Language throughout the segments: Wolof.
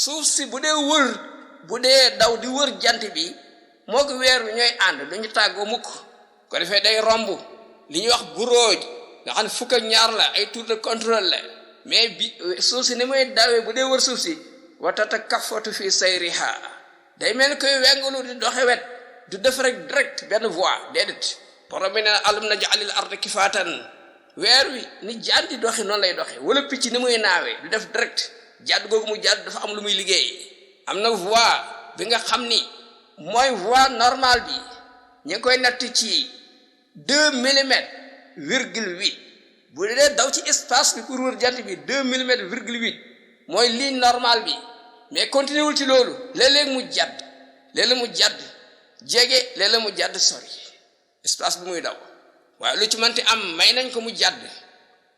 suuf si bu dee daw di wër jant bi moo ko weer wi ñooy ànd duñu tàggoo mukk ko defee day romb li ñuy wax buróoj nga xam ne fukk ak ñaar la ay tour de contrôle la mais bi suuf si ni muy dawee bu dee wër suuf si watata kafatu fi sayriha day mel ni koy wengulu di doxe wet du def rek direct benn voie déedéet borom bi ne alam naj'alil arda kifaatan weer wi ni jaan di doxi noonu lay doxe wala picc ni muy naawee du def direct jàdd googu mu jàdd dafa am lu muy liggéey am na voie bi nga xam ni mooy voie normale bi ñu ngi koy natt ci 2 millimètres virgule 8 bu dee daw ci espace bi pour wër jant bi 2 millimètres virgule 8 mooy ligne normale bi mais continué wul ci loolu léeg-léeg mu jàdd jege léeg-léeg mu jàdd sori espace bi muy daw waaye lu ci mënti am may nañ ko mu jàdd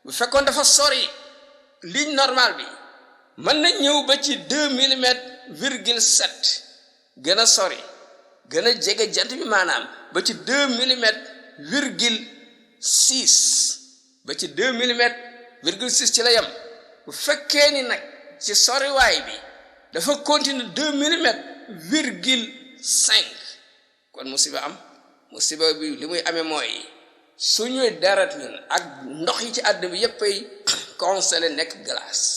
bu fekkoon dafa sori ligne normale bi mën na ñëw ba ci 2 millimètres virgule 7 gën a sori gën a jege jant bi maanaam ba ci 2 millimètres virgule 6 ba ci 2 millimètres virgule 6 ci la yem bu fekkee ni nag ci soriwaay bi dafa continuer 2 millimètres virgule 5 kon musiba bi li muy amee mooy suñuy deret ñun ak ndox yi ci àdduna bi yépp ay congelé nekk glace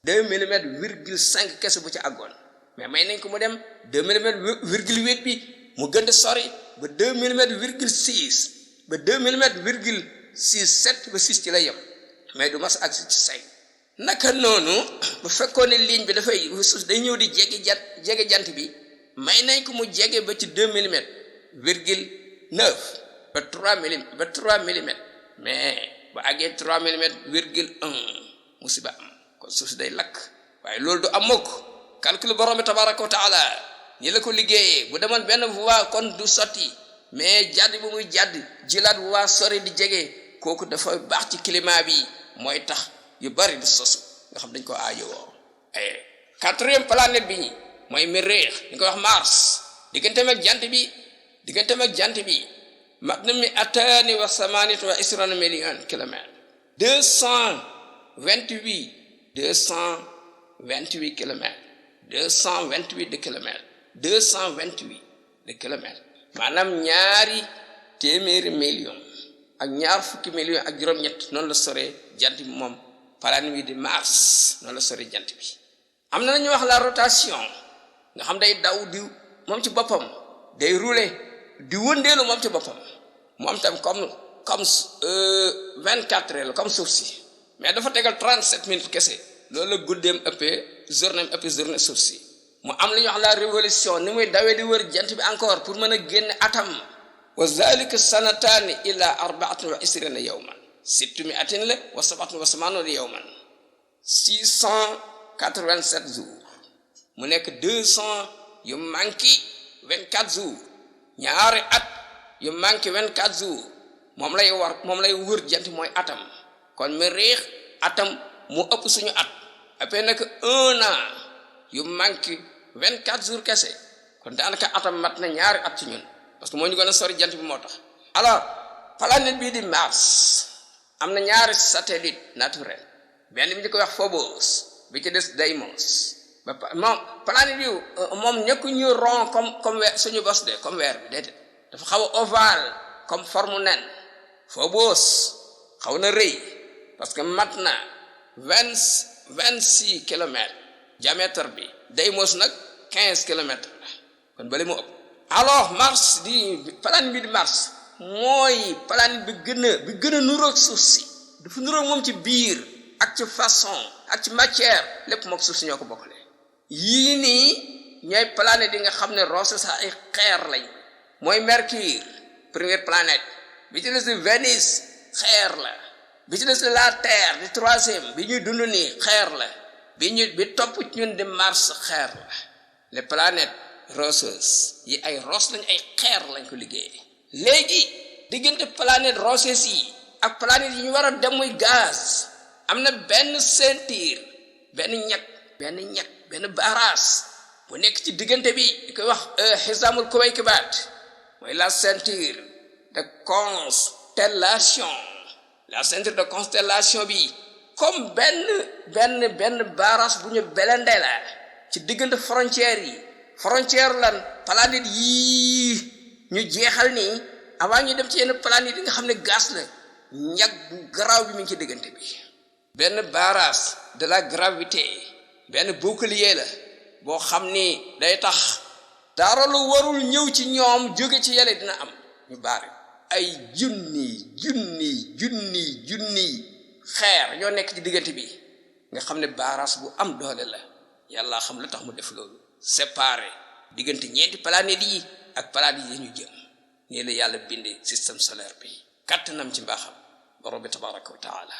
2 millimètres virgule 5 kese bu ci àggoon mais may nañ ko mu dem 2 millimètres virgule 8 bi mu gën a sori ba 2 millimètres virgule 6 ba 2 millimètres virgule 6 7 ba 6 ci la yem mais du mas agsi ci 5 naka noonu bu fekkoon ne ligne bi dafay day ñëw di jege jant bi may nañ ko mu jege ba ci 2 millimètres virgule 9 ba 3 millimètres mais ba àggee 3 millimètres virgule 1 musiba am kon suuf si day lakk waaye loolu du am mukk calcul borom bi tabaraka wa taala ñi la ko liggéeyee bu demoon benn voie kon du sotti mais jàdd bu muy jàdd jilaat voie sori di jege kooku dafa baax ci climat bi mooy tax yu bari du sosu nga xam dañ ko aajowoo. 4e planète bi mooy Mériix ñu koy wax Mars digganteem ak jant bi mat na mi ataani wa samaniyata wa isrina million kilomètres 228 kilomètres 228 de kilomètres maanaam ñaari téeméeri million ak ñaar fukki million ak juróom-ñett noonu la soree jant bi moom planète bi di Mars noonu la soree jant bi am na ñu wax la rotation nga xam day daw di moom ci boppam day rouler di wëndeelu moom ci boppam moom tam comme 24 heures la comme suuf si mais dafa tegal 37 minutes kese loolu la guddeem ëppee journée suuf si mu am lu ñuy wax la révolution ni muy dawee di wër jant bi encore pour mën a génn atam wa zalika sanataani ila 24 yawman 600 la wa 87 yawman 687 jours mu nekk 200 yu manqué 24 jours ñaari at yu manqué 24 jours moom lay wër jant mooy atam kon Mériix atam mu ëpp suñu at après nag 1 an yu manqué 24 jours kese kon daanaka atam mat na ñaari at ci ñun parce que moo ñu gën a sori jant bi moo tax. alors planète bii di Mars am na ñaari satellite naturel benn bi ñu koy wax Phobos bi ci des Deimos moom planète bi moom ñekku ñu rond comme suñu bos de comme weer bi déedéet dafa xaw a ovale comme forme nen. Phobos xaw na rëy parce que mat na 26 kilomètres diamètre bi Deimos nag 15 kilomètres la kon bale mu ëpp. alors Mars di planète bi di Mars mooy planète bi gën a nuroog suuf si dafa nuroog moom ci biir ak ci façon ak ci matière lépp mook suuf si ñoo ko bokkale. yii nii ñooy planète yi nga xam ne roose sax ay xeer lañ mooy Mercure première planète bi ci des Vénus xeer la bi ci des la Terre di 3e bi ñuy dund nii xeer la bi topp ñun di Mars xeer la. les planètes rocheuses yi ay roche lañ ay xeer lañ ko liggéeyee. léegi diggante planètes rocheuses yi ak planètes yi ñu war a dem muy gaz am na benn ceinture benn barrage bu nekk ci diggante bi di koy wax xisaamul Kuwaykibaat mooy la ceinture de constellation bi comme benn barrage bu ñu belende la ci diggante frontière lan planète yii ñu jeexal nii avant ñu dem ci yenn planète yi nga xam ne gaz la ñag bu garaaw bi mi ngi ci diggante bi benn barrage de la gravité benn bouclier la boo xam ni day tax dara lu warul ñëw ci ñoom jóge ci yàlla dina am ñu baare ay junni xeer ñoo nekk ci diggante bi nga xam ne barrage bu am doole la yàlla xam la tax mu def loolu séparé diggante ñeenti planètes yi ak planètes yi ñu jëm nii la yàlla bindee système solaire bi kattanam ci mbaaxam borom bi tabaraka wa taala